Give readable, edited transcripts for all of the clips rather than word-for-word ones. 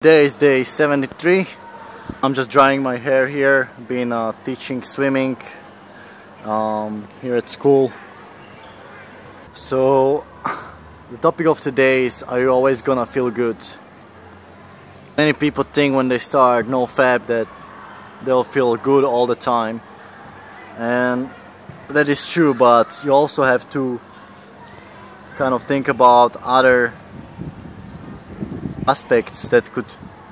Today is day 73. I'm just drying my hair here, been teaching swimming here at school. So the topic of today is, are you always gonna feel good? Many people think when they start NoFap that they'll feel good all the time, and that is true, but you also have to kind of think about other aspects that could,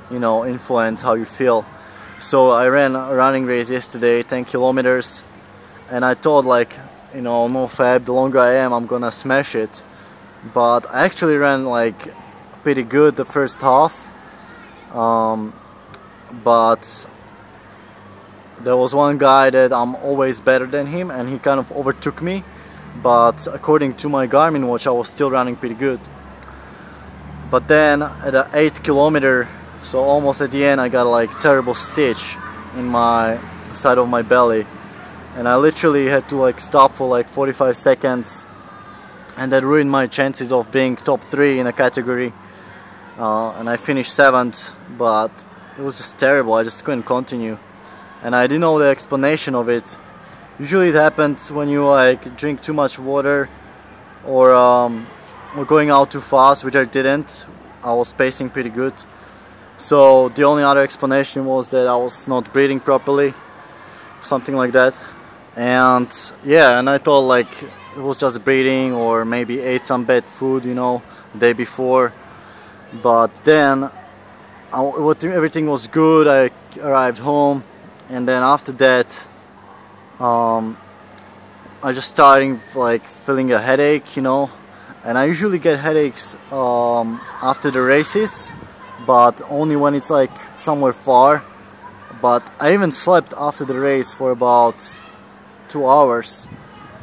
influence how you feel. So I ran a running race yesterday, 10 kilometers, and I thought, NoFap, the longer I am, I'm gonna smash it. But I actually ran pretty good the first half, but there was one guy that I'm always better than him, and he kind of overtook me. But according to my Garmin watch, I was still running pretty good. But then at the 8th kilometer, so almost at the end, I got terrible stitch in my side of my belly, and I literally had to stop for 45 seconds, and that ruined my chances of being top 3 in a category. And I finished 7th, but it was just terrible. I just couldn't continue, and I didn't know the explanation of it. Usually it happens when you drink too much water, or going out too fast, which I didn't. I was pacing pretty good. So the only other explanation was that I was not breathing properly, something like that. And yeah, and I thought it was just breathing, or maybe ate some bad food, the day before. But then everything was good. I arrived home, and then after that I just started feeling a headache, and I usually get headaches after the races, but only when it's somewhere far. But I even slept after the race for about 2 hours,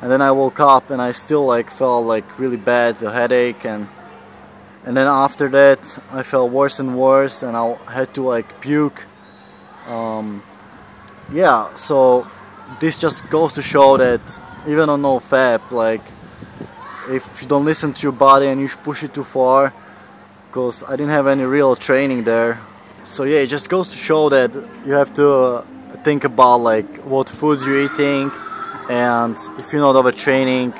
and then I woke up and I still felt really bad, the headache, and then after that I felt worse and worse, and I had to puke. Yeah, so this just goes to show that even on NoFap, if you don't listen to your body and you push it too far, because I didn't have any real training there. So yeah, it just goes to show that you have to think about what foods you're eating, and if you're not overtraining,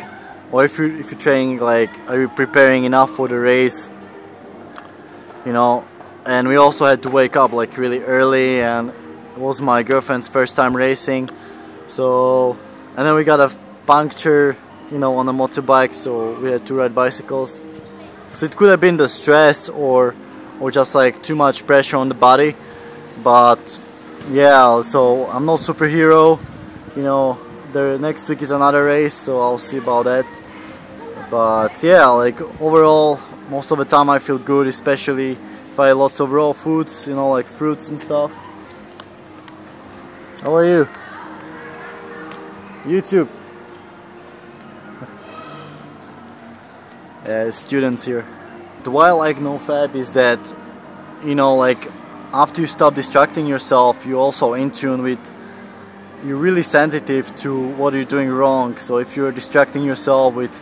or if you're training, are you preparing enough for the race, And we also had to wake up really early, and it was my girlfriend's first time racing. So, and then we got a puncture, on a motorbike, so we had to ride bicycles. So it could have been the stress, or just too much pressure on the body. But yeah, so I'm no superhero, the next week is another race, so I'll see about that. But yeah, overall, most of the time I feel good, especially if I eat lots of raw foods, fruits and stuff. How are you? YouTube. Yeah, students here. Why I like NoFap is that, after you stop distracting yourself, you're also in tune with, you're really sensitive to what you're doing wrong. So if you're distracting yourself with,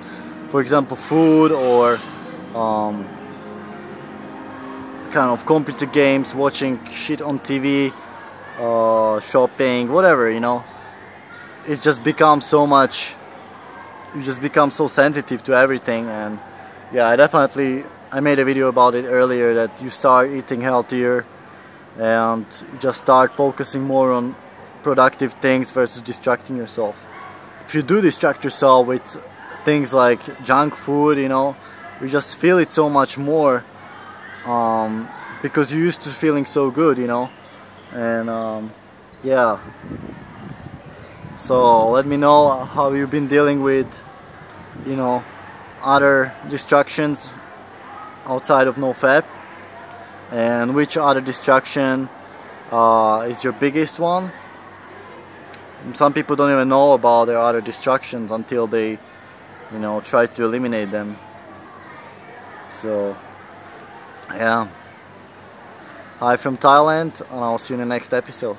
for example, food, or kind of computer games, watching shit on TV, shopping, whatever, it just becomes so much, you just become so sensitive to everything. And yeah, I made a video about it earlier, that you start eating healthier and you just start focusing more on productive things versus distracting yourself. If you do distract yourself with things like junk food, you just feel it so much more, because you're used to feeling so good, and yeah. So let me know how you've been dealing with, other distractions outside of NoFap, and which other distraction is your biggest one. Some people don't even know about their other distractions until they, try to eliminate them. So yeah, hi from Thailand, and I'll see you in the next episode.